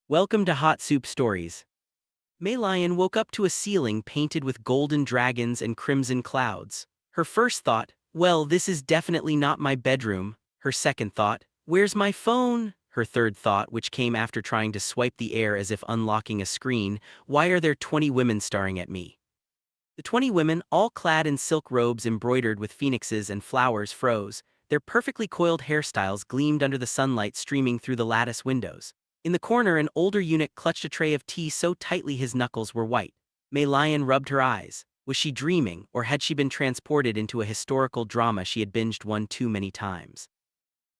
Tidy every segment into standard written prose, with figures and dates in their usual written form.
Welcome to Hot Soup Stories. Mei Lian woke up to a ceiling painted with golden dragons and crimson clouds. Her first thought, well, this is definitely not my bedroom. Her second thought, where's my phone? Her third thought, which came after trying to swipe the air as if unlocking a screen, why are there 20 women staring at me? The 20 women, all clad in silk robes embroidered with phoenixes and flowers, froze. Their perfectly coiled hairstyles gleamed under the sunlight streaming through the lattice windows. In the corner, an older eunuch clutched a tray of tea so tightly his knuckles were white. Mei Lian rubbed her eyes. Was she dreaming, or had she been transported into a historical drama she had binged one too many times?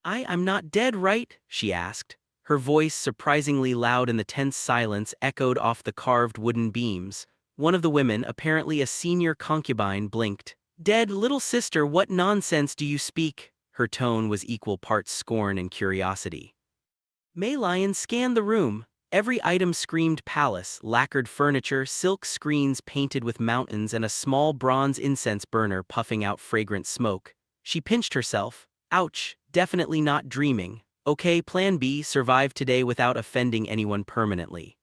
I'm not dead, right? She asked. Her voice, surprisingly loud in the tense silence, echoed off the carved wooden beams. One of the women, apparently a senior concubine, blinked. Dead, little sister, what nonsense do you speak? Her tone was equal parts scorn and curiosity. Mei Lian scanned the room. Every item screamed palace: lacquered furniture, silk screens painted with mountains, and a small bronze incense burner puffing out fragrant smoke. She pinched herself. Ouch, definitely not dreaming. Okay, plan B, survive today without offending anyone permanently.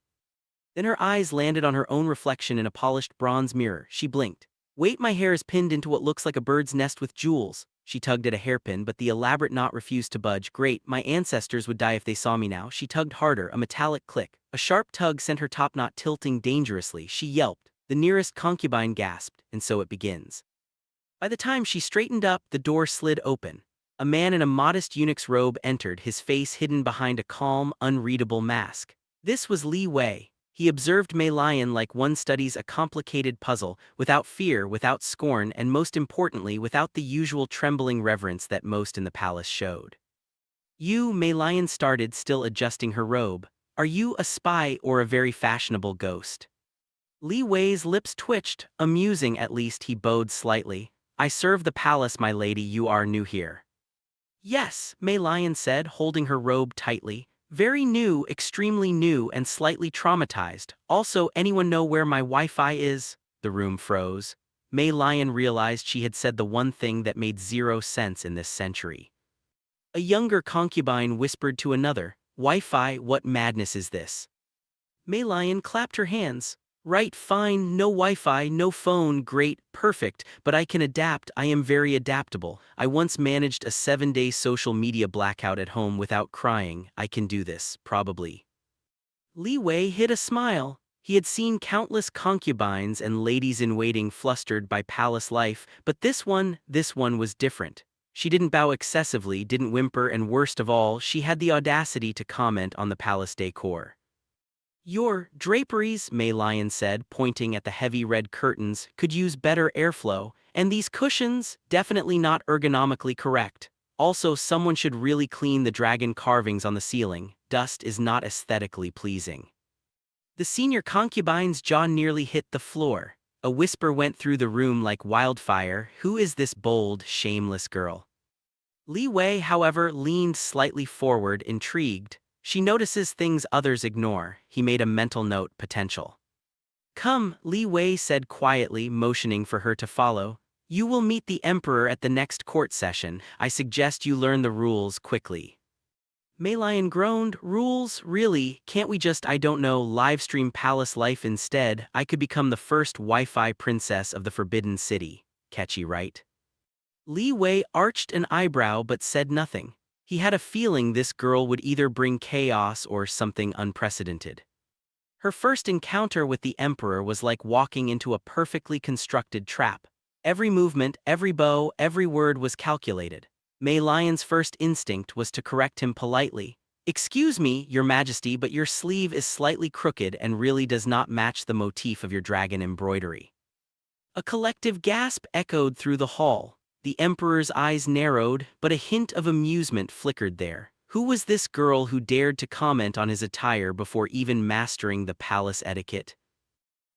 Then her eyes landed on her own reflection in a polished bronze mirror. She blinked. Wait, my hair is pinned into what looks like a bird's nest with jewels. She tugged at a hairpin, but the elaborate knot refused to budge. Great, my ancestors would die if they saw me now. She tugged harder, a metallic click. A sharp tug sent her top knot tilting dangerously. She yelped. The nearest concubine gasped, and so it begins. By the time she straightened up, the door slid open. A man in a modest eunuch's robe entered, his face hidden behind a calm, unreadable mask. This was Li Wei. He observed Mei Lian like one studies a complicated puzzle, without fear, without scorn, and most importantly, without the usual trembling reverence that most in the palace showed. You, Mei Lian started, still adjusting her robe. Are you a spy or a very fashionable ghost? Li Wei's lips twitched, amusing at least. He bowed slightly. I serve the palace, my lady. You are new here. Yes, Mei Lian said, holding her robe tightly. Very new, extremely new, and slightly traumatized. Also, anyone know where my Wi-Fi is? The room froze. Mei Lian realized she had said the one thing that made zero sense in this century. A younger concubine whispered to another, Wi-Fi, what madness is this? Mei Lian clapped her hands. Right, fine, no Wi-Fi, no phone, great, perfect, but I can adapt. I am very adaptable. I once managed a 7-day social media blackout at home without crying. I can do this, probably. Li Wei hid a smile. He had seen countless concubines and ladies-in-waiting flustered by palace life, but this one was different. She didn't bow excessively, didn't whimper, and worst of all, she had the audacity to comment on the palace decor. Your draperies, Mei Lian said, pointing at the heavy red curtains, could use better airflow, and these cushions, definitely not ergonomically correct. Also, someone should really clean the dragon carvings on the ceiling. Dust is not aesthetically pleasing. The senior concubine's jaw nearly hit the floor. A whisper went through the room like wildfire. Who is this bold, shameless girl? Li Wei, however, leaned slightly forward, intrigued. She notices things others ignore. He made a mental note, potential. Come, Li Wei said quietly, motioning for her to follow. You will meet the emperor at the next court session. I suggest you learn the rules quickly. Mei Lian groaned. Rules? Really? Can't we just, I don't know, livestream palace life instead? I could become the first WiFiPrincess of the Forbidden City. Catchy, right? Li Wei arched an eyebrow but said nothing. He had a feeling this girl would either bring chaos or something unprecedented. Her first encounter with the emperor was like walking into a perfectly constructed trap. Every movement, every bow, every word was calculated. Mei Lian's first instinct was to correct him politely. Excuse me, your majesty, but your sleeve is slightly crooked and really does not match the motif of your dragon embroidery. A collective gasp echoed through the hall. The emperor's eyes narrowed, but a hint of amusement flickered there. Who was this girl who dared to comment on his attire before even mastering the palace etiquette?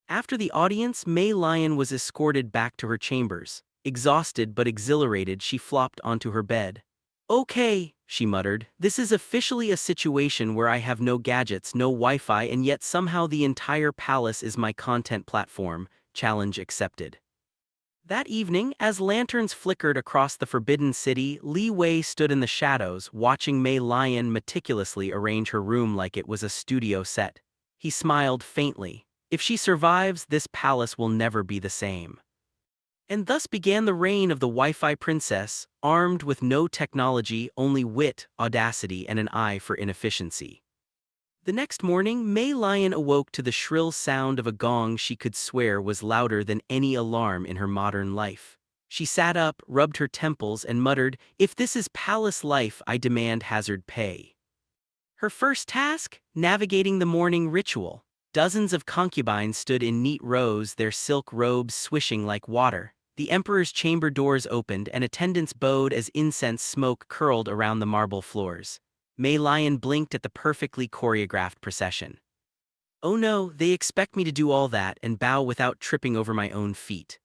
After the audience, Mei Lian was escorted back to her chambers. Exhausted but exhilarated, she flopped onto her bed. Okay, she muttered, this is officially a situation where I have no gadgets, no Wi-Fi, and yet somehow the entire palace is my content platform. Challenge accepted. That evening, as lanterns flickered across the Forbidden City, Li Wei stood in the shadows, watching Mei Lian meticulously arrange her room like it was a studio set. He smiled faintly. If she survives, this palace will never be the same. And thus began the reign of the WiFiPrincess, armed with no technology, only wit, audacity, and an eye for inefficiency. The next morning, Mei Lian awoke to the shrill sound of a gong she could swear was louder than any alarm in her modern life. She sat up, rubbed her temples, and muttered, "If this is palace life, I demand hazard pay." Her first task? Navigating the morning ritual. Dozens of concubines stood in neat rows, their silk robes swishing like water. The emperor's chamber doors opened, and attendants bowed as incense smoke curled around the marble floors. Mei Lian blinked at the perfectly choreographed procession. Oh no, they expect me to do all that and bow without tripping over my own feet.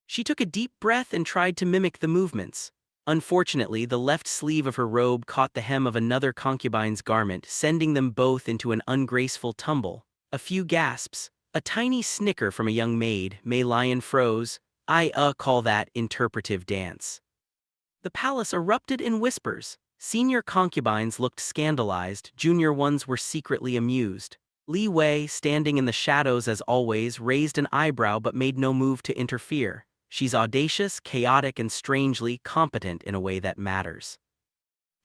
She took a deep breath and tried to mimic the movements. Unfortunately, the left sleeve of her robe caught the hem of another concubine's garment, sending them both into an ungraceful tumble. A few gasps, a tiny snicker from a young maid. Mei Lian froze. I call that interpretive dance. The palace erupted in whispers. Senior concubines looked scandalized, junior ones were secretly amused. Li Wei, standing in the shadows as always, raised an eyebrow but made no move to interfere. She's audacious, chaotic, and strangely competent in a way that matters.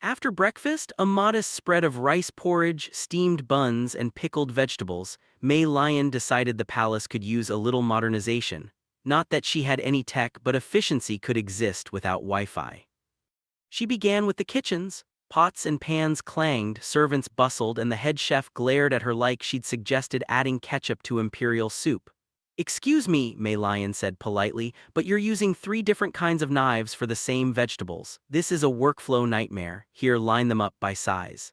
After breakfast, a modest spread of rice porridge, steamed buns, and pickled vegetables, Mei Lian decided the palace could use a little modernization. Not that she had any tech, but efficiency could exist without Wi-Fi. She began with the kitchens. Pots and pans clanged, servants bustled, and the head chef glared at her like she'd suggested adding ketchup to imperial soup. "Excuse me," Mei Lian said politely, "but you're using 3 different kinds of knives for the same vegetables. This is a workflow nightmare. Here, line them up by size."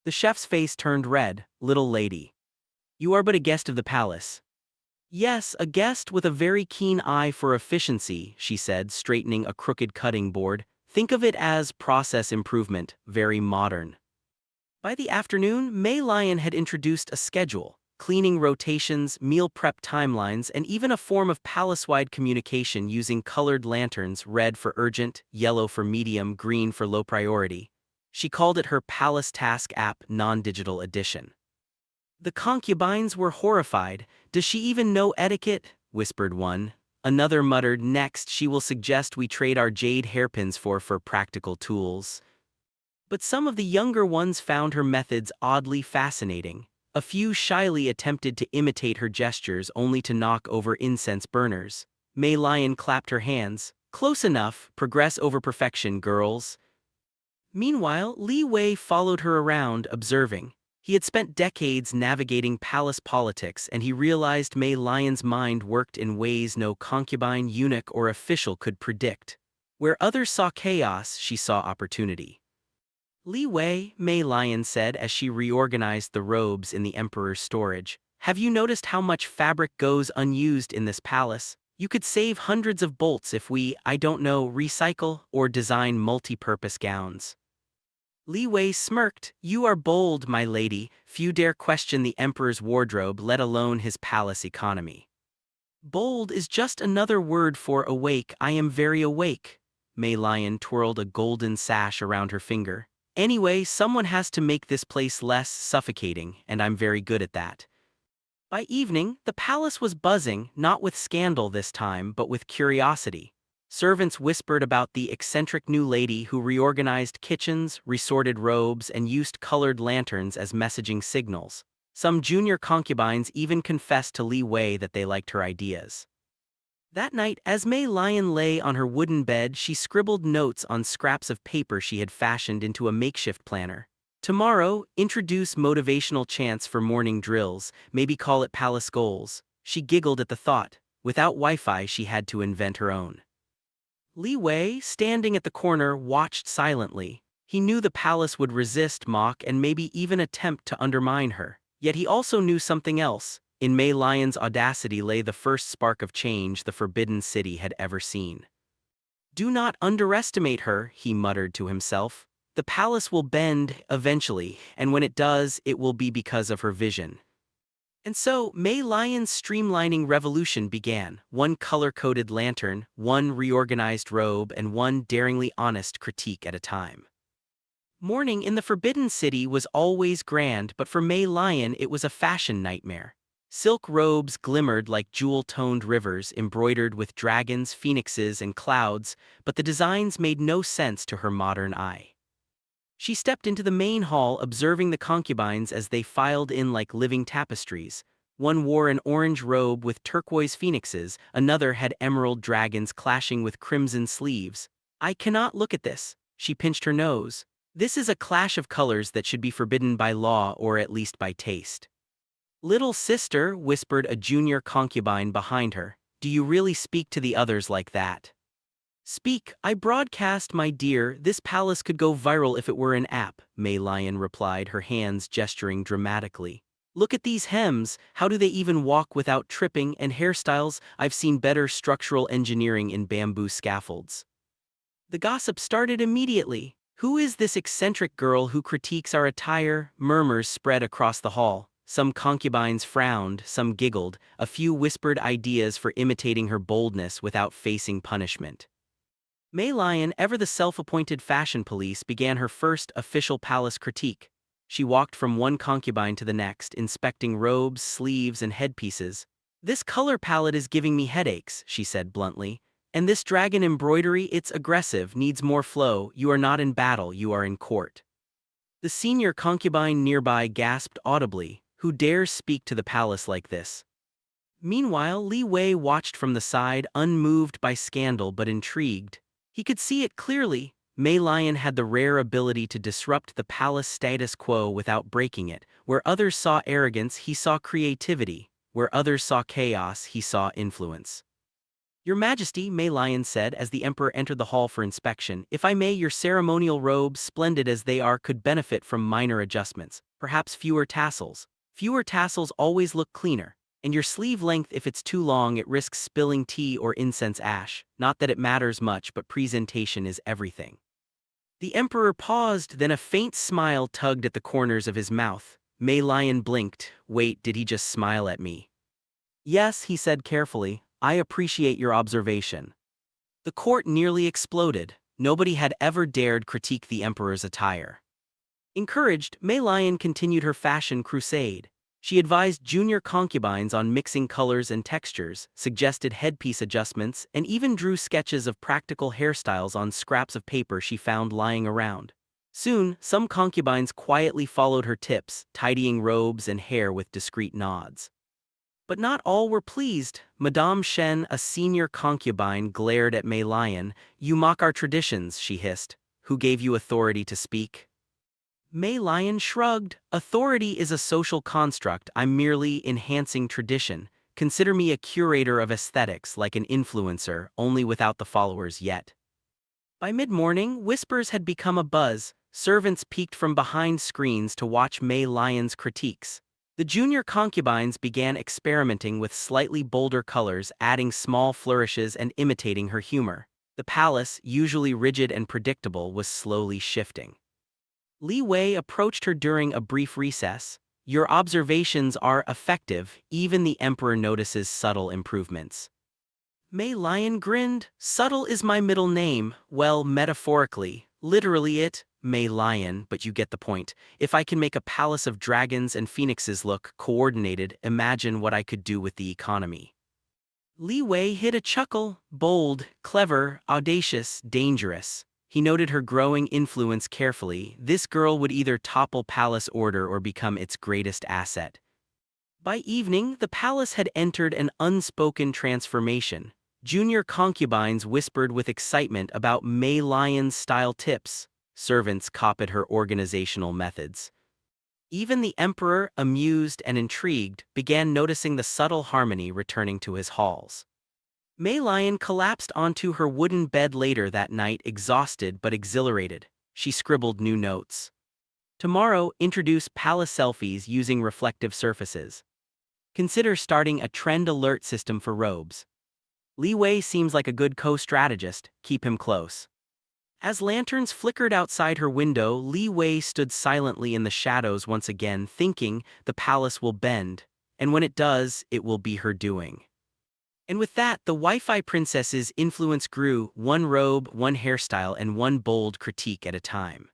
The chef's face turned red. "Little lady, you are but a guest of the palace." "Yes, a guest with a very keen eye for efficiency," she said, straightening a crooked cutting board. "Think of it as process improvement, very modern." By the afternoon, Mei Lian had introduced a schedule, cleaning rotations, meal prep timelines, and even a form of palace-wide communication using colored lanterns, red for urgent, yellow for medium, green for low priority. She called it her Palace Task App non-digital edition. The concubines were horrified. "Does she even know etiquette?" whispered one. Another muttered, "Next, she will suggest we trade our jade hairpins for practical tools." But some of the younger ones found her methods oddly fascinating. A few shyly attempted to imitate her gestures only to knock over incense burners. Mei Lian clapped her hands. "Close enough, progress over perfection, girls." Meanwhile, Li Wei followed her around, observing. He had spent decades navigating palace politics, and he realized Mei Lian's mind worked in ways no concubine, eunuch, or official could predict. Where others saw chaos, she saw opportunity. "Li Wei," Mei Lian said as she reorganized the robes in the emperor's storage, "have you noticed how much fabric goes unused in this palace? You could save hundreds of bolts if we, I don't know, recycle or design multi-purpose gowns." Li Wei smirked. "You are bold, my lady. Few dare question the emperor's wardrobe, let alone his palace economy." "Bold is just another word for awake. I am very awake." Mei Lian twirled a golden sash around her finger. "Anyway, someone has to make this place less suffocating, and I'm very good at that." By evening, the palace was buzzing, not with scandal this time, but with curiosity. Servants whispered about the eccentric new lady who reorganized kitchens, resorted robes, and used colored lanterns as messaging signals. Some junior concubines even confessed to Li Wei that they liked her ideas. That night, as Mei Lian lay on her wooden bed, she scribbled notes on scraps of paper she had fashioned into a makeshift planner. Tomorrow, introduce motivational chants for morning drills, maybe call it palace goals. She giggled at the thought. Without Wi-Fi, she had to invent her own. Li Wei, standing at the corner, watched silently. He knew the palace would resist, mock, and maybe even attempt to undermine her. Yet he also knew something else. In Mei Lian's audacity lay the first spark of change the Forbidden City had ever seen. "Do not underestimate her," he muttered to himself. "The palace will bend, eventually, and when it does, it will be because of her vision." And so, Mei Lian's streamlining revolution began, one color-coded lantern, one reorganized robe, and one daringly honest critique at a time. Mourning in the Forbidden City was always grand, but for Mei Lian it was a fashion nightmare. Silk robes glimmered like jewel-toned rivers embroidered with dragons, phoenixes, and clouds, but the designs made no sense to her modern eye. She stepped into the main hall, observing the concubines as they filed in like living tapestries. One wore an orange robe with turquoise phoenixes, another had emerald dragons clashing with crimson sleeves. "I cannot look at this," she pinched her nose. "This is a clash of colors that should be forbidden by law or at least by taste." "Little sister," whispered a junior concubine behind her, "do you really speak to the others like that?" "Speak, I broadcast, my dear, this palace could go viral if it were an app," Mei Lian replied, her hands gesturing dramatically. "Look at these hems, how do they even walk without tripping, and hairstyles, I've seen better structural engineering in bamboo scaffolds." The gossip started immediately. "Who is this eccentric girl who critiques our attire?" Murmurs spread across the hall. Some concubines frowned, some giggled, a few whispered ideas for imitating her boldness without facing punishment. Mei Lian, ever the self-appointed fashion police, began her first official palace critique. She walked from one concubine to the next, inspecting robes, sleeves, and headpieces. "This color palette is giving me headaches," she said bluntly. "And this dragon embroidery, it's aggressive, needs more flow. You are not in battle, you are in court." The senior concubine nearby gasped audibly. "Who dares speak to the palace like this?" Meanwhile, Li Wei watched from the side, unmoved by scandal but intrigued. He could see it clearly. Mei Lian had the rare ability to disrupt the palace status quo without breaking it. Where others saw arrogance, he saw creativity. Where others saw chaos, he saw influence. "Your Majesty," Mei Lian said as the emperor entered the hall for inspection, "if I may, your ceremonial robes, splendid as they are, could benefit from minor adjustments. Perhaps fewer tassels. Fewer tassels always look cleaner. And your sleeve length, if it's too long, it risks spilling tea or incense ash. Not that it matters much, but presentation is everything." The emperor paused, then a faint smile tugged at the corners of his mouth. Mei Lian blinked. "Wait, did he just smile at me?" "Yes," he said carefully, "I appreciate your observation." The court nearly exploded. Nobody had ever dared critique the emperor's attire. Encouraged, Mei Lian continued her fashion crusade. She advised junior concubines on mixing colors and textures, suggested headpiece adjustments, and even drew sketches of practical hairstyles on scraps of paper she found lying around. Soon, some concubines quietly followed her tips, tidying robes and hair with discreet nods. But not all were pleased. Madame Shen, a senior concubine, glared at Mei Lian. "You mock our traditions," she hissed. "Who gave you authority to speak?" Mei Lian shrugged. "Authority is a social construct. I'm merely enhancing tradition. Consider me a curator of aesthetics, like an influencer, only without the followers yet." By mid-morning, whispers had become a buzz. Servants peeked from behind screens to watch Mei Lian's critiques. The junior concubines began experimenting with slightly bolder colors, adding small flourishes and imitating her humor. The palace, usually rigid and predictable, was slowly shifting. Li Wei approached her during a brief recess. "Your observations are effective. Even the emperor notices subtle improvements." Mei Lian grinned. "Subtle is my middle name. Well, metaphorically. Literally it, Mei Lian, but you get the point. If I can make a palace of dragons and phoenixes look coordinated, imagine what I could do with the economy." Li Wei hid a chuckle. "Bold, clever, audacious, dangerous." He noted her growing influence carefully. This girl would either topple palace order or become its greatest asset. By evening, the palace had entered an unspoken transformation. Junior concubines whispered with excitement about Mei Lian's style tips. Servants copied her organizational methods. Even the emperor, amused and intrigued, began noticing the subtle harmony returning to his halls. Mei Lian collapsed onto her wooden bed later that night, exhausted but exhilarated. She scribbled new notes. "Tomorrow, introduce palace selfies using reflective surfaces. Consider starting a trend alert system for robes. Li Wei seems like a good co-strategist, keep him close." As lanterns flickered outside her window, Li Wei stood silently in the shadows once again, thinking, the palace will bend. and when it does, it will be her doing. And with that, the WiFiPrincess's influence grew, one robe, one hairstyle, and one bold critique at a time.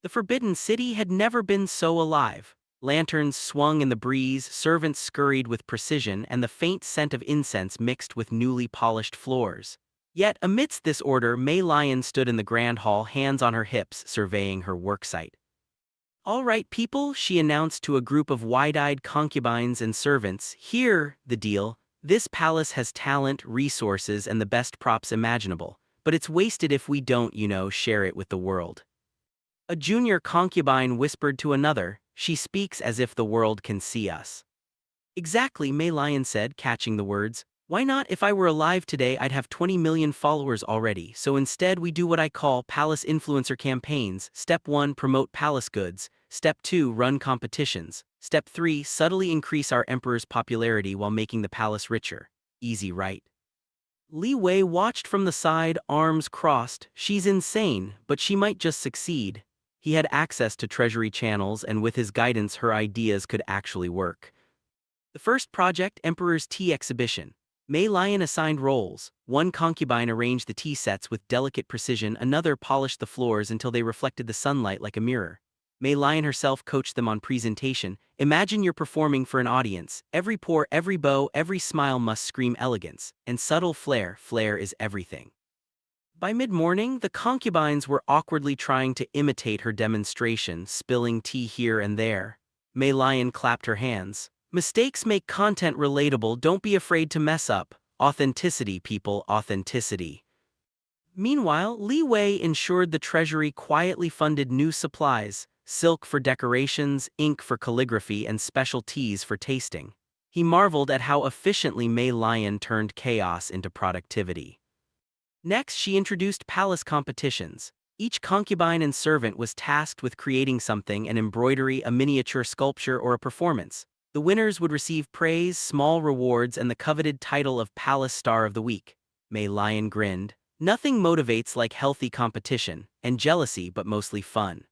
The Forbidden City had never been so alive. Lanterns swung in the breeze, servants scurried with precision, and the faint scent of incense mixed with newly polished floors. Yet, amidst this order, Mei Lian stood in the grand hall, hands on her hips, surveying her worksite. "All right, people," she announced to a group of wide-eyed concubines and servants, "here, the deal. This palace has talent, resources, and the best props imaginable, but it's wasted if we don't, share it with the world." A junior concubine whispered to another, "She speaks as if the world can see us." "Exactly," Mei Lian said, catching the words. "Why not? If I were alive today, I'd have 20 million followers already, so instead we do what I call palace influencer campaigns. Step 1, promote palace goods. Step 2, run competitions. Step 3, subtly increase our emperor's popularity while making the palace richer. Easy, right?" Li Wei watched from the side, arms crossed. "She's insane, but she might just succeed." He had access to treasury channels, and with his guidance her ideas could actually work. The first project, Emperor's Tea Exhibition. Mei Lian assigned roles. One concubine arranged the tea sets with delicate precision, another polished the floors until they reflected the sunlight like a mirror. Mei Lian herself coached them on presentation. Imagine you're performing for an audience. Every pore, every bow, every smile must scream elegance. And subtle flair. Flair is everything. By mid-morning, the concubines were awkwardly trying to imitate her demonstration, spilling tea here and there. Mei Lian clapped her hands. "Mistakes make content relatable, don't be afraid to mess up. Authenticity, people, authenticity." Meanwhile, Li Wei ensured the treasury quietly funded new supplies, silk for decorations, ink for calligraphy, and special teas for tasting. He marveled at how efficiently Mei Lian turned chaos into productivity. Next, she introduced palace competitions. Each concubine and servant was tasked with creating something: an embroidery, a miniature sculpture, or a performance. The winners would receive praise, small rewards, and the coveted title of Palace Star of the Week. Mei Lian grinned. Nothing motivates like healthy competition, and jealousy, but mostly fun.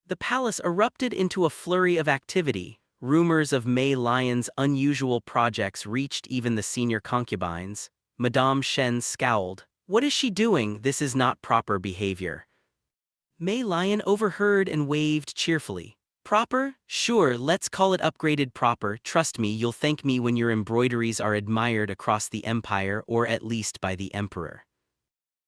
The palace erupted into a flurry of activity. Rumors of Mei Lian's unusual projects reached even the senior concubines. Madame Shen scowled. "What is she doing? This is not proper behavior." Mei Lian overheard and waved cheerfully. "Proper? Sure, let's call it upgraded proper. Trust me, you'll thank me when your embroideries are admired across the empire, or at least by the emperor."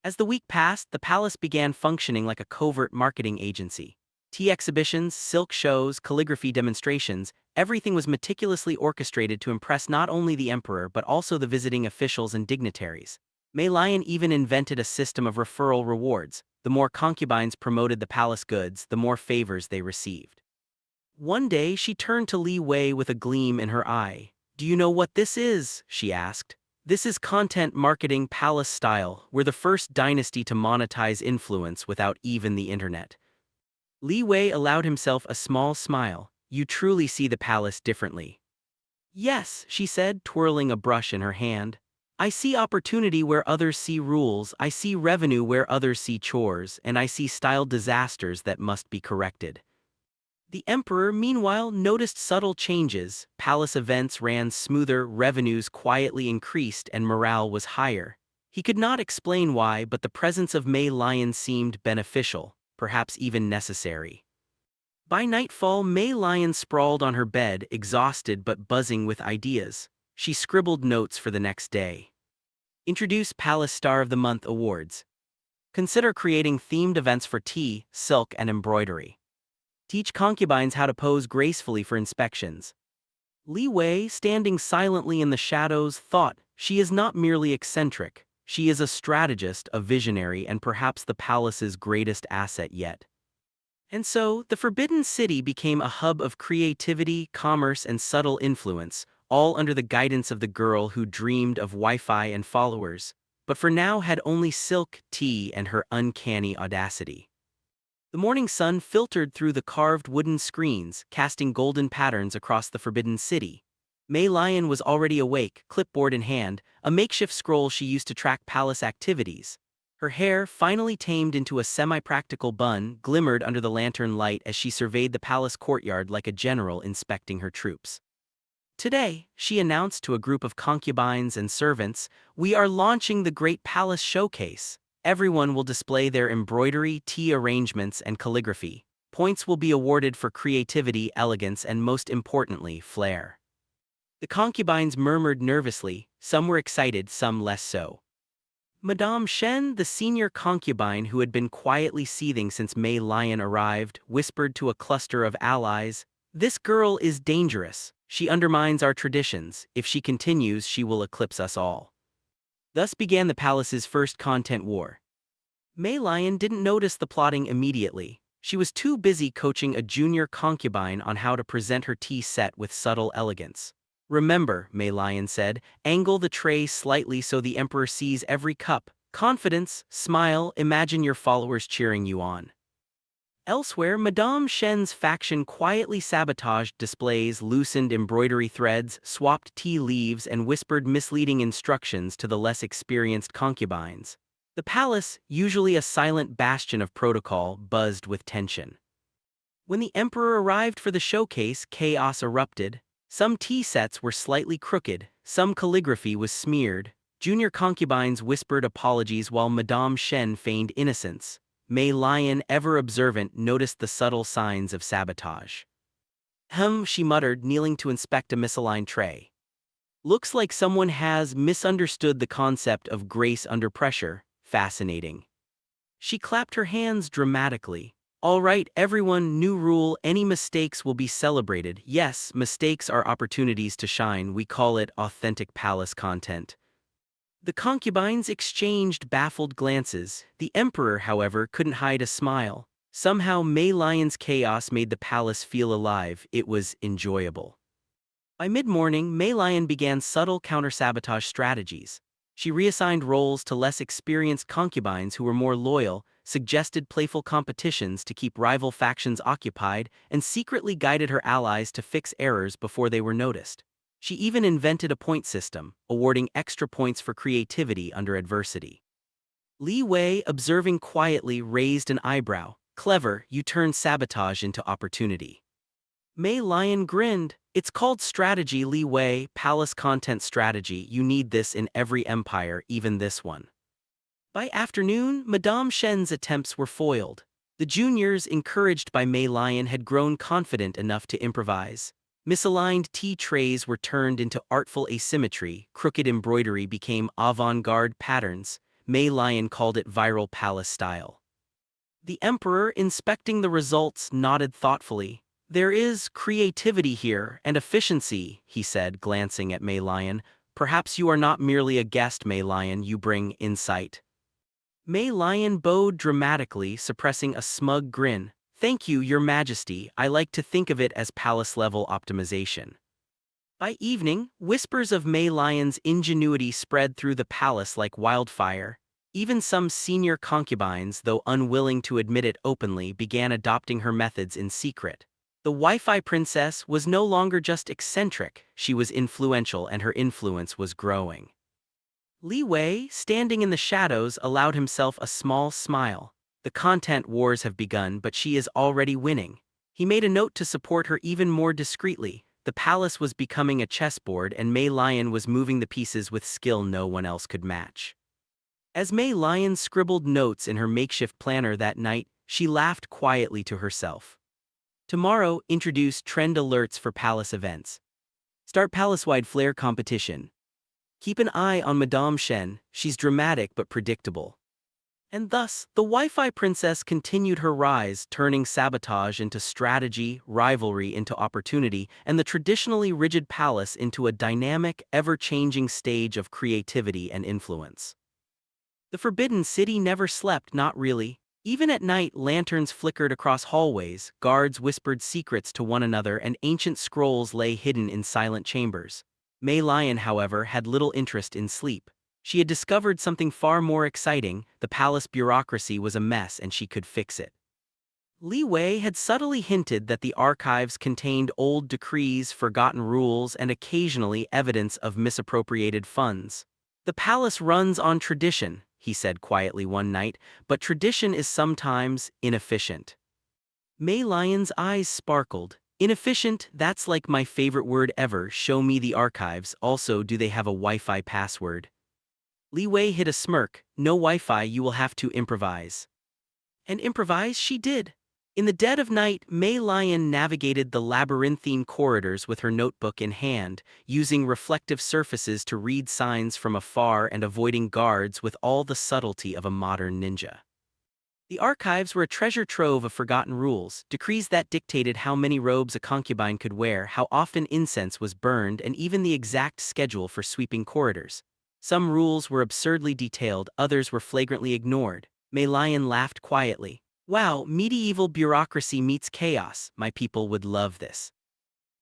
As the week passed, the palace began functioning like a covert marketing agency. Tea exhibitions, silk shows, calligraphy demonstrations, everything was meticulously orchestrated to impress not only the emperor but also the visiting officials and dignitaries. Mei Lian even invented a system of referral rewards. The more concubines promoted the palace goods, the more favors they received. One day, she turned to Li Wei with a gleam in her eye. "Do you know what this is?" she asked. "This is content marketing palace style. We're the first dynasty to monetize influence without even the internet." Li Wei allowed himself a small smile. "You truly see the palace differently." "Yes," she said, twirling a brush in her hand. "I see opportunity where others see rules, I see revenue where others see chores, and I see style disasters that must be corrected." The emperor, meanwhile, noticed subtle changes. Palace events ran smoother, revenues quietly increased, and morale was higher. He could not explain why, but the presence of Mei Lian seemed beneficial, perhaps even necessary. By nightfall, Mei Lian sprawled on her bed, exhausted but buzzing with ideas. She scribbled notes for the next day. Introduce Palace Star of the Month awards. Consider creating themed events for tea, silk, and embroidery. Teach concubines how to pose gracefully for inspections. Li Wei, standing silently in the shadows, thought, "She is not merely eccentric. She is a strategist, a visionary, and perhaps the palace's greatest asset yet." And so, the Forbidden City became a hub of creativity, commerce, and subtle influence, all under the guidance of the girl who dreamed of Wi-Fi and followers, but for now had only silk, tea, and her uncanny audacity. The morning sun filtered through the carved wooden screens, casting golden patterns across the Forbidden City. Mei Lian was already awake, clipboard in hand, a makeshift scroll she used to track palace activities. Her hair, finally tamed into a semi-practical bun, glimmered under the lantern light as she surveyed the palace courtyard like a general inspecting her troops. Today, she announced to a group of concubines and servants, "We are launching the Great Palace Showcase. Everyone will display their embroidery, tea arrangements, and calligraphy. Points will be awarded for creativity, elegance, and most importantly, flair." The concubines murmured nervously, some were excited, some less so. Madame Shen, the senior concubine who had been quietly seething since Mei Lian arrived, whispered to a cluster of allies, "This girl is dangerous. She undermines our traditions. If she continues, she will eclipse us all." Thus began the palace's first content war. Mei Lian didn't notice the plotting immediately. She was too busy coaching a junior concubine on how to present her tea set with subtle elegance. "Remember," Mei Lian said, "angle the tray slightly so the emperor sees every cup. Confidence, smile, imagine your followers cheering you on." Elsewhere, Madame Shen's faction quietly sabotaged displays, loosened embroidery threads, swapped tea leaves, and whispered misleading instructions to the less experienced concubines. The palace, usually a silent bastion of protocol, buzzed with tension. When the emperor arrived for the showcase, chaos erupted. Some tea sets were slightly crooked, some calligraphy was smeared. Junior concubines whispered apologies while Madame Shen feigned innocence. Mei Lian, ever observant, noticed the subtle signs of sabotage. She muttered, kneeling to inspect a misaligned tray. "Looks like someone has misunderstood the concept of grace under pressure. Fascinating." She clapped her hands dramatically. "All right, everyone, new rule, any mistakes will be celebrated. Yes, mistakes are opportunities to shine. We call it authentic palace content." The concubines exchanged baffled glances. The emperor, however, couldn't hide a smile. Somehow Mei Lian's chaos made the palace feel alive. It was enjoyable. By mid-morning, Mei Lian began subtle counter-sabotage strategies. She reassigned roles to less experienced concubines who were more loyal, suggested playful competitions to keep rival factions occupied, and secretly guided her allies to fix errors before they were noticed. She even invented a point system, awarding extra points for creativity under adversity. Li Wei, observing quietly, raised an eyebrow. "Clever, you turned sabotage into opportunity." Mei Lian grinned. "It's called strategy, Li Wei, palace content strategy. You need this in every empire, even this one." By afternoon, Madame Shen's attempts were foiled. The juniors, encouraged by Mei Lian, had grown confident enough to improvise. Misaligned tea trays were turned into artful asymmetry, crooked embroidery became avant-garde patterns. Mei Lian called it viral palace style. The emperor, inspecting the results, nodded thoughtfully. "There is creativity here, and efficiency," he said, glancing at Mei Lian. "Perhaps you are not merely a guest, Mei Lian, you bring insight." Mei Lian bowed dramatically, suppressing a smug grin. "Thank you, Your Majesty. I like to think of it as palace-level optimization." By evening, whispers of Mei Lian's ingenuity spread through the palace like wildfire. Even some senior concubines, though unwilling to admit it openly, began adopting her methods in secret. The WiFiPrincess was no longer just eccentric, she was influential, and her influence was growing. Li Wei, standing in the shadows, allowed himself a small smile. "The content wars have begun, but she is already winning." He made a note to support her even more discreetly. The palace was becoming a chessboard, and Mei Lian was moving the pieces with skill no one else could match. As Mei Lian scribbled notes in her makeshift planner that night, she laughed quietly to herself. Tomorrow, introduce trend alerts for palace events. Start palace-wide flair competition. Keep an eye on Madame Shen, she's dramatic but predictable. And thus, the WiFiPrincess continued her rise, turning sabotage into strategy, rivalry into opportunity, and the traditionally rigid palace into a dynamic, ever-changing stage of creativity and influence. The Forbidden City never slept, not really. Even at night, lanterns flickered across hallways, guards whispered secrets to one another, and ancient scrolls lay hidden in silent chambers. Mei Lian, however, had little interest in sleep. She had discovered something far more exciting: the palace bureaucracy was a mess and she could fix it. Li Wei had subtly hinted that the archives contained old decrees, forgotten rules, and occasionally evidence of misappropriated funds. "The palace runs on tradition," he said quietly one night, "but tradition is sometimes inefficient." Mei Lian's eyes sparkled. Inefficient, that's like my favorite word ever. Show me the archives. Also, do they have a Wi-Fi password? Li Wei hid a smirk. No Wi-Fi, you will have to improvise. And improvise she did. In the dead of night, Mei Lian navigated the labyrinthine corridors with her notebook in hand, using reflective surfaces to read signs from afar and avoiding guards with all the subtlety of a modern ninja. The archives were a treasure trove of forgotten rules, decrees that dictated how many robes a concubine could wear, how often incense was burned, and even the exact schedule for sweeping corridors. Some rules were absurdly detailed, others were flagrantly ignored. Mei Lian laughed quietly. Wow, medieval bureaucracy meets chaos. My people would love this.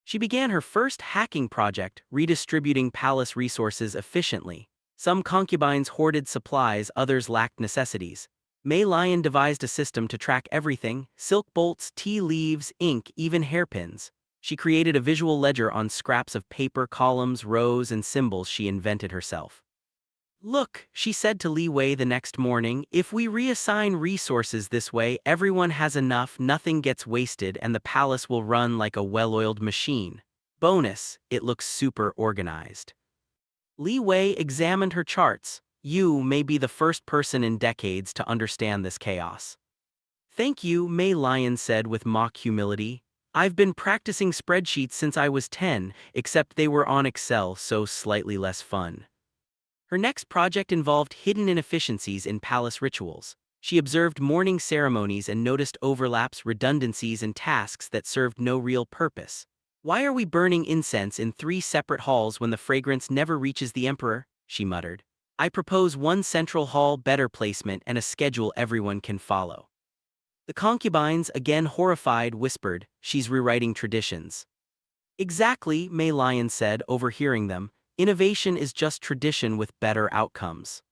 She began her first hacking project, redistributing palace resources efficiently. Some concubines hoarded supplies, others lacked necessities. Mei Lian devised a system to track everything: silk bolts, tea leaves, ink, even hairpins. She created a visual ledger on scraps of paper, columns, rows, and symbols she invented herself. Look, she said to Li Wei the next morning, if we reassign resources this way, everyone has enough, nothing gets wasted, and the palace will run like a well-oiled machine. Bonus, it looks super organized. Li Wei examined her charts. You may be the first person in decades to understand this chaos. Thank you, Mei Lian said with mock humility. I've been practicing spreadsheets since I was 10, except they were on Excel, so slightly less fun. Her next project involved hidden inefficiencies in palace rituals. She observed morning ceremonies and noticed overlaps, redundancies, and tasks that served no real purpose. Why are we burning incense in 3 separate halls when the fragrance never reaches the emperor? She muttered. I propose one central hall, better placement, and a schedule everyone can follow. The concubines, again horrified, whispered, she's rewriting traditions. Exactly, Mei Lian said, overhearing them. Innovation is just tradition with better outcomes.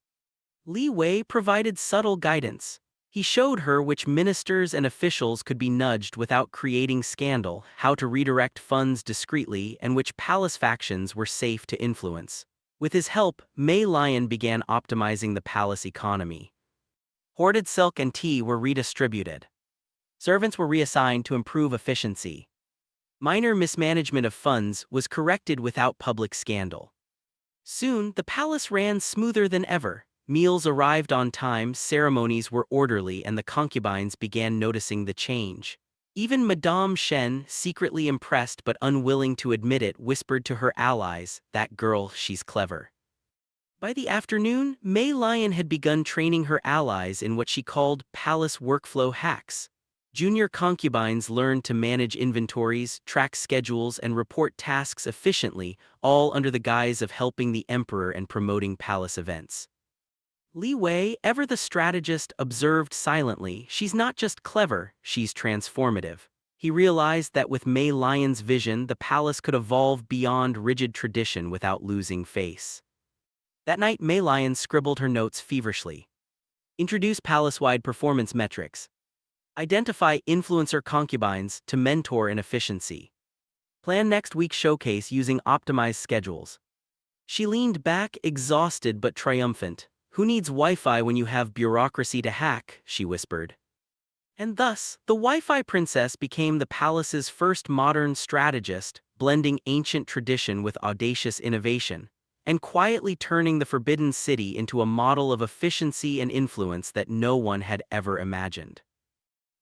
Li Wei provided subtle guidance. He showed her which ministers and officials could be nudged without creating scandal, how to redirect funds discreetly, and which palace factions were safe to influence. With his help, Mei Lian began optimizing the palace economy. Hoarded silk and tea were redistributed. Servants were reassigned to improve efficiency. Minor mismanagement of funds was corrected without public scandal. Soon, the palace ran smoother than ever. Meals arrived on time, ceremonies were orderly, and the concubines began noticing the change. Even Madame Shen, secretly impressed but unwilling to admit it, whispered to her allies, that girl, she's clever. By the afternoon, Mei Lian had begun training her allies in what she called palace workflow hacks. Junior concubines learned to manage inventories, track schedules, and report tasks efficiently, all under the guise of helping the emperor and promoting palace events. Li Wei, ever the strategist, observed silently, she's not just clever, she's transformative. He realized that with Mei Lian's vision, the palace could evolve beyond rigid tradition without losing face. That night, Mei Lian scribbled her notes feverishly. Introduce palace-wide performance metrics. Identify influencer concubines to mentor in efficiency. Plan next week's showcase using optimized schedules. She leaned back, exhausted but triumphant. Who needs Wi-Fi when you have bureaucracy to hack? She whispered. And thus, the WiFiPrincess became the palace's first modern strategist, blending ancient tradition with audacious innovation, and quietly turning the Forbidden City into a model of efficiency and influence that no one had ever imagined.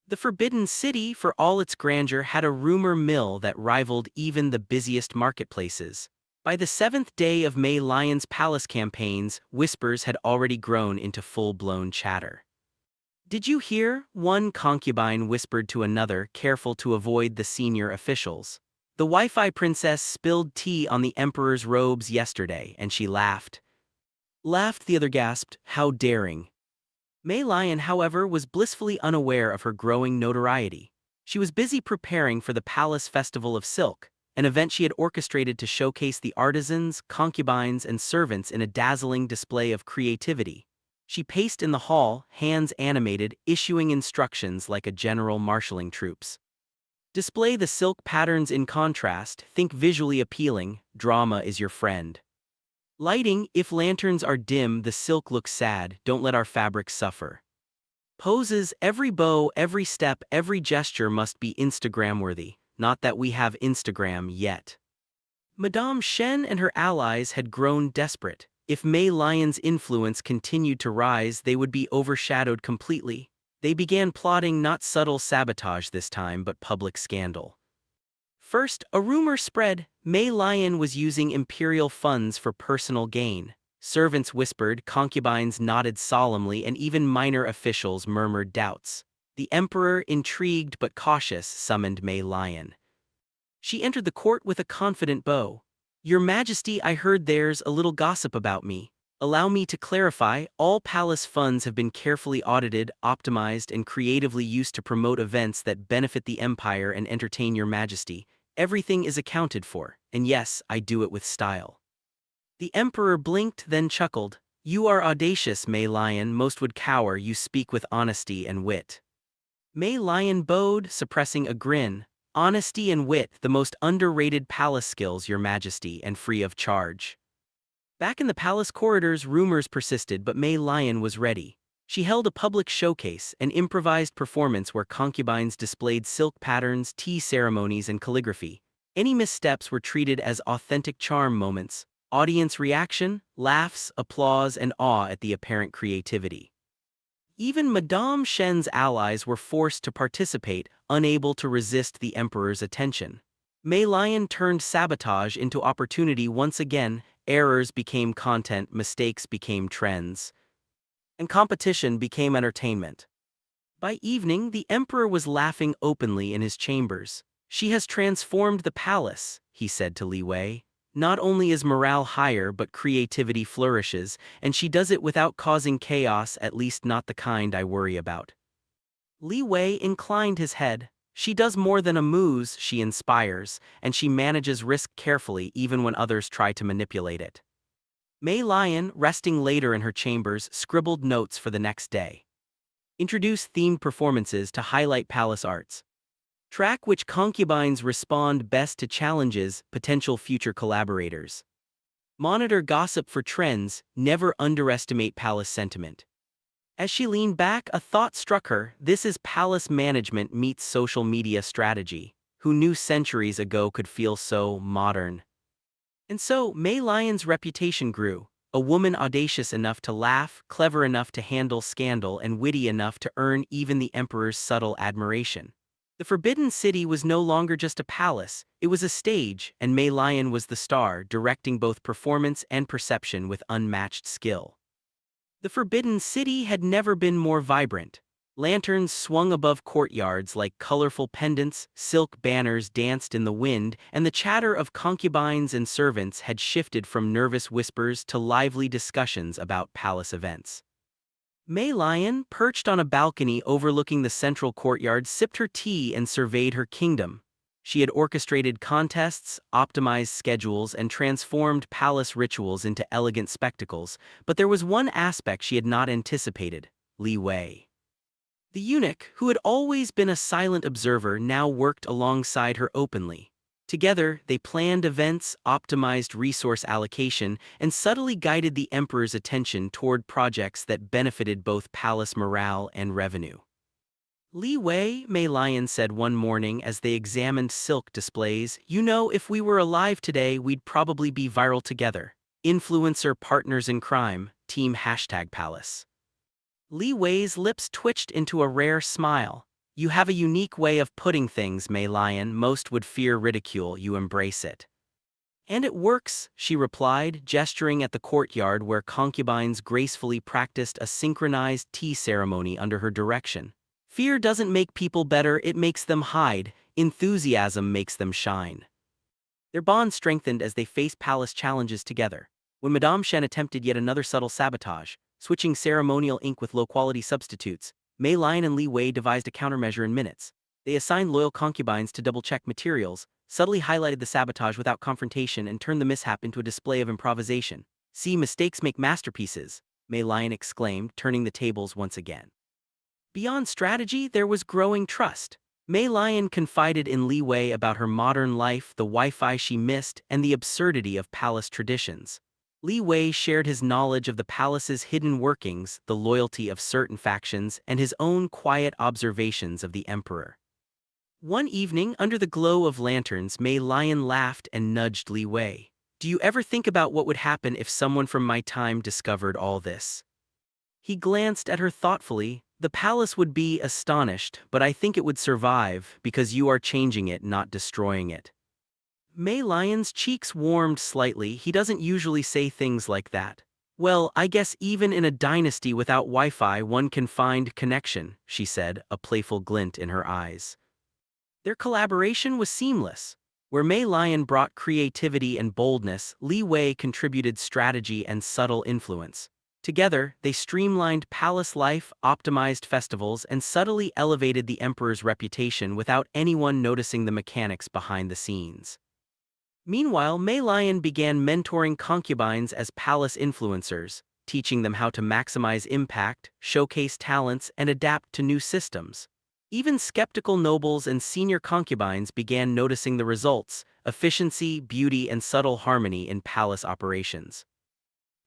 The Forbidden City, for all its grandeur, had a rumor mill that rivaled even the busiest marketplaces. By the 7th day of Mei Lian's palace campaigns, whispers had already grown into full-blown chatter. Did you hear? One concubine whispered to another, careful to avoid the senior officials. The WiFiPrincess spilled tea on the emperor's robes yesterday, and she laughed. Laughed, the other gasped, how daring. Mei Lian, however, was blissfully unaware of her growing notoriety. She was busy preparing for the Palace Festival of Silk, an event she had orchestrated to showcase the artisans, concubines, and servants in a dazzling display of creativity. She paced in the hall, hands animated, issuing instructions like a general marshalling troops. Display the silk patterns in contrast, think visually appealing, drama is your friend. Lighting, if lanterns are dim, the silk looks sad, don't let our fabric suffer. Poses, every bow, every step, every gesture must be Instagram-worthy. not that we have Instagram yet. Madame Shen and her allies had grown desperate. If Mei Lian's influence continued to rise, they would be overshadowed completely. They began plotting not subtle sabotage this time, but public scandal. First, a rumor spread: Mei Lian was using imperial funds for personal gain. Servants whispered, concubines nodded solemnly, and even minor officials murmured doubts. The emperor, intrigued but cautious, summoned Mei Lian. She entered the court with a confident bow. "Your Majesty, I heard there's a little gossip about me. Allow me to clarify, all palace funds have been carefully audited, optimized, and creatively used to promote events that benefit the empire and entertain your Majesty. Everything is accounted for, and yes, I do it with style." The emperor blinked, then chuckled. "You are audacious, Mei Lian. Most would cower. You speak with honesty and wit." Mei Lian bowed, suppressing a grin. "Honesty and wit, the most underrated palace skills, your Majesty, and free of charge." Back in the palace corridors, rumors persisted, but Mei Lian was ready. She held a public showcase, an improvised performance where concubines displayed silk patterns, tea ceremonies, and calligraphy. Any missteps were treated as authentic charm moments. Audience reaction, laughs, applause, and awe at the apparent creativity. Even Madame Shen's allies were forced to participate, unable to resist the emperor's attention. Mei Lian turned sabotage into opportunity once again. Errors became content, mistakes became trends, and competition became entertainment. By evening, the emperor was laughing openly in his chambers. "She has transformed the palace," he said to Li Wei. "Not only is morale higher, but creativity flourishes, and she does it without causing chaos, at least not the kind I worry about." Li Wei inclined his head. "She does more than amuse, she inspires, and she manages risk carefully even when others try to manipulate it." Mei Lian, resting later in her chambers, scribbled notes for the next day. Introduce themed performances to highlight palace arts. Track which concubines respond best to challenges, potential future collaborators. Monitor gossip for trends, never underestimate palace sentiment. As she leaned back, a thought struck her. This is palace management meets social media strategy. Who knew centuries ago could feel so modern? And so, Mei Lian's reputation grew. A woman audacious enough to laugh, clever enough to handle scandal, and witty enough to earn even the emperor's subtle admiration. The Forbidden City was no longer just a palace, it was a stage, and Mei Lian was the star, directing both performance and perception with unmatched skill. The Forbidden City had never been more vibrant. Lanterns swung above courtyards like colorful pendants, silk banners danced in the wind, and the chatter of concubines and servants had shifted from nervous whispers to lively discussions about palace events. Mei Lian, perched on a balcony overlooking the central courtyard, sipped her tea and surveyed her kingdom. She had orchestrated contests, optimized schedules, and transformed palace rituals into elegant spectacles, but there was one aspect she had not anticipated: Li Wei. The eunuch, who had always been a silent observer, now worked alongside her openly. Together, they planned events, optimized resource allocation, and subtly guided the emperor's attention toward projects that benefited both palace morale and revenue. "Li Wei," Mei Lian said one morning as they examined silk displays, "you know, if we were alive today, we'd probably be viral together. Influencer partners in crime, team #palace." Li Wei's lips twitched into a rare smile. "You have a unique way of putting things, Mei Lian. Most would fear ridicule, you embrace it." "And it works," she replied, gesturing at the courtyard where concubines gracefully practiced a synchronized tea ceremony under her direction. "Fear doesn't make people better, it makes them hide. Enthusiasm makes them shine." Their bond strengthened as they faced palace challenges together. When Madame Shen attempted yet another subtle sabotage, switching ceremonial ink with low-quality substitutes, Mei Lian and Li Wei devised a countermeasure in minutes. They assigned loyal concubines to double-check materials, subtly highlighted the sabotage without confrontation, and turned the mishap into a display of improvisation. "See, mistakes make masterpieces," Mei Lian exclaimed, turning the tables once again. Beyond strategy, there was growing trust. Mei Lian confided in Li Wei about her modern life, the Wi-Fi she missed, and the absurdity of palace traditions. Li Wei shared his knowledge of the palace's hidden workings, the loyalty of certain factions, and his own quiet observations of the emperor. One evening, under the glow of lanterns, Mei Lian laughed and nudged Li Wei. Do you ever think about what would happen if someone from my time discovered all this? He glanced at her thoughtfully. The palace would be astonished, but I think it would survive because you are changing it, not destroying it. Mei Lian's cheeks warmed slightly. He doesn't usually say things like that. Well, I guess even in a dynasty without Wi-Fi one can find connection, she said, a playful glint in her eyes. Their collaboration was seamless. Where Mei Lian brought creativity and boldness, Li Wei contributed strategy and subtle influence. Together, they streamlined palace life, optimized festivals, and subtly elevated the emperor's reputation without anyone noticing the mechanics behind the scenes. Meanwhile, Mei Lian began mentoring concubines as palace influencers, teaching them how to maximize impact, showcase talents, and adapt to new systems. Even skeptical nobles and senior concubines began noticing the results: efficiency, beauty, and subtle harmony in palace operations.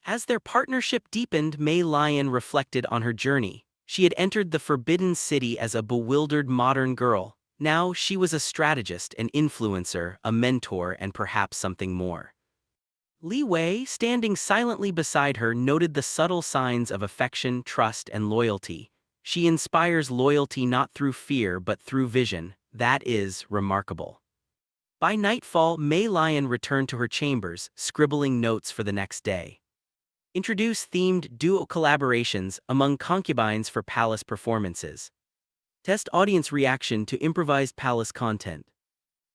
As their partnership deepened, Mei Lian reflected on her journey. She had entered the Forbidden City as a bewildered modern girl. Now she was a strategist, an influencer, a mentor, and perhaps something more. Li Wei, standing silently beside her, noted the subtle signs of affection, trust, and loyalty. She inspires loyalty not through fear but through vision. That is remarkable. By nightfall, Mei Lian returned to her chambers, scribbling notes for the next day. Introduce themed duo collaborations among concubines for palace performances. Test audience reaction to improvised palace content.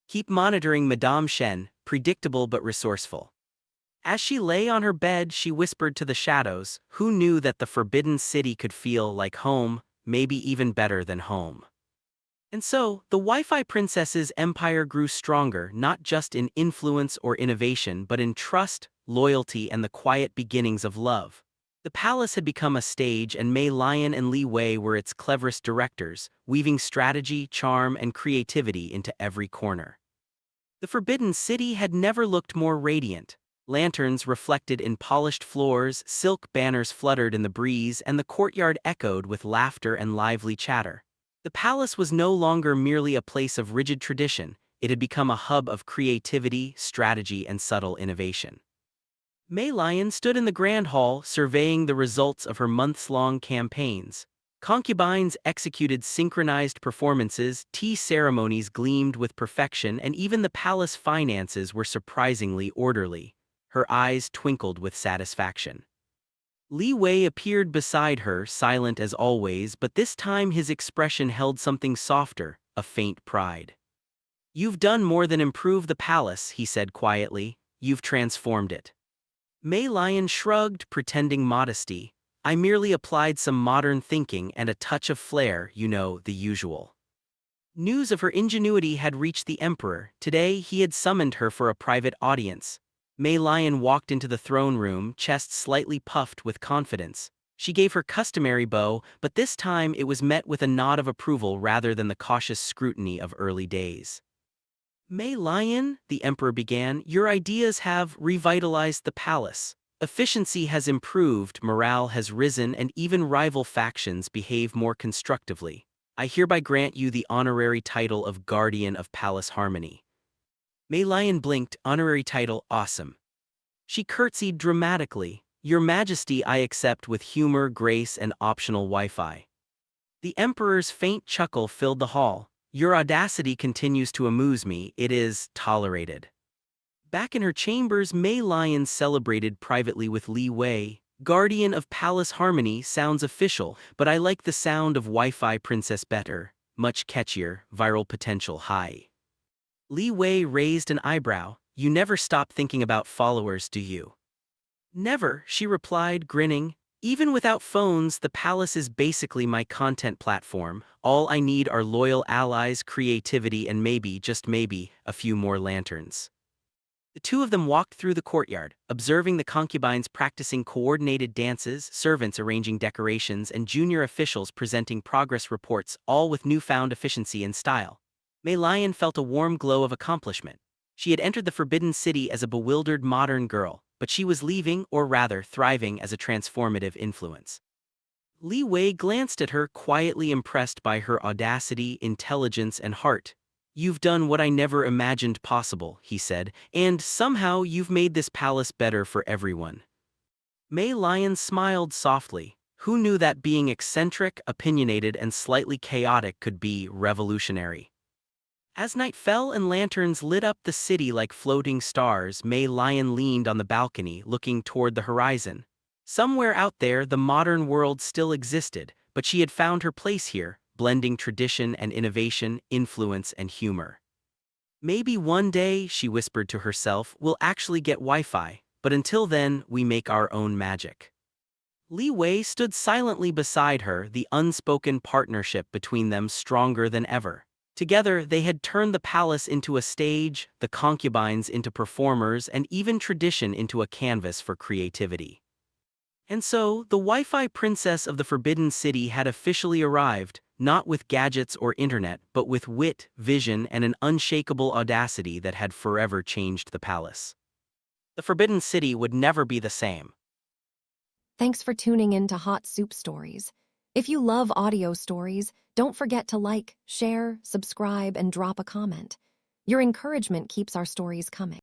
Keep monitoring Madame Shen, predictable but resourceful. As she lay on her bed, she whispered to the shadows, who knew that the Forbidden City could feel like home, maybe even better than home. And so, the WiFiPrincess's empire grew stronger, not just in influence or innovation but in trust, loyalty, and the quiet beginnings of love. The palace had become a stage, and Mei Lian and Li Wei were its cleverest directors, weaving strategy, charm, and creativity into every corner. The Forbidden City had never looked more radiant. Lanterns reflected in polished floors, silk banners fluttered in the breeze, and the courtyard echoed with laughter and lively chatter. The palace was no longer merely a place of rigid tradition, it had become a hub of creativity, strategy, and subtle innovation. Mei Lian stood in the grand hall, surveying the results of her months-long campaigns. Concubines executed synchronized performances, tea ceremonies gleamed with perfection, and even the palace finances were surprisingly orderly. Her eyes twinkled with satisfaction. Li Wei appeared beside her, silent as always, but this time his expression held something softer, a faint pride. "You've done more than improve the palace," he said quietly. "You've transformed it." Mei Lian shrugged, pretending modesty. "I merely applied some modern thinking and a touch of flair, the usual." News of her ingenuity had reached the emperor. Today he had summoned her for a private audience. Mei Lian walked into the throne room, chest slightly puffed with confidence. She gave her customary bow, but this time it was met with a nod of approval rather than the cautious scrutiny of early days. "Mei Lian," the emperor began, "your ideas have revitalized the palace. Efficiency has improved, morale has risen, and even rival factions behave more constructively. I hereby grant you the honorary title of Guardian of Palace Harmony." Mei Lian blinked. Honorary title, awesome. She curtsied dramatically. "Your Majesty, I accept with humor, grace, and optional Wi-Fi." The emperor's faint chuckle filled the hall. "Your audacity continues to amuse me, it is tolerated." Back in her chambers, Mei Lian celebrated privately with Li Wei. "Guardian of Palace Harmony sounds official, but I like the sound of WiFiPrincess better. Much catchier, viral potential high." Li Wei raised an eyebrow. "You never stop thinking about followers, do you?" "Never," she replied, grinning. "Even without phones, the palace is basically my content platform. All I need are loyal allies, creativity, and maybe, just maybe, a few more lanterns." The two of them walked through the courtyard, observing the concubines practicing coordinated dances, servants arranging decorations, and junior officials presenting progress reports, all with newfound efficiency and style. Mei Lian felt a warm glow of accomplishment. She had entered the Forbidden City as a bewildered modern girl, but she was leaving, or rather thriving, as a transformative influence. Li Wei glanced at her, quietly impressed by her audacity, intelligence, and heart. "You've done what I never imagined possible," he said, "and somehow you've made this palace better for everyone." Mei Lian smiled softly. Who knew that being eccentric, opinionated, and slightly chaotic could be revolutionary? As night fell and lanterns lit up the city like floating stars, Mei Lian leaned on the balcony, looking toward the horizon. Somewhere out there, the modern world still existed, but she had found her place here, blending tradition and innovation, influence and humor. "Maybe one day," she whispered to herself, "we'll actually get Wi-Fi, but until then, we make our own magic." Li Wei stood silently beside her, the unspoken partnership between them stronger than ever. Together, they had turned the palace into a stage, the concubines into performers, and even tradition into a canvas for creativity. And so, the Wi-Fi princess of the Forbidden City had officially arrived, not with gadgets or internet, but with wit, vision, and an unshakable audacity that had forever changed the palace. The Forbidden City would never be the same. Thanks for tuning in to Hot Soup Stories. If you love audio stories, don't forget to like, share, subscribe, and drop a comment. Your encouragement keeps our stories coming.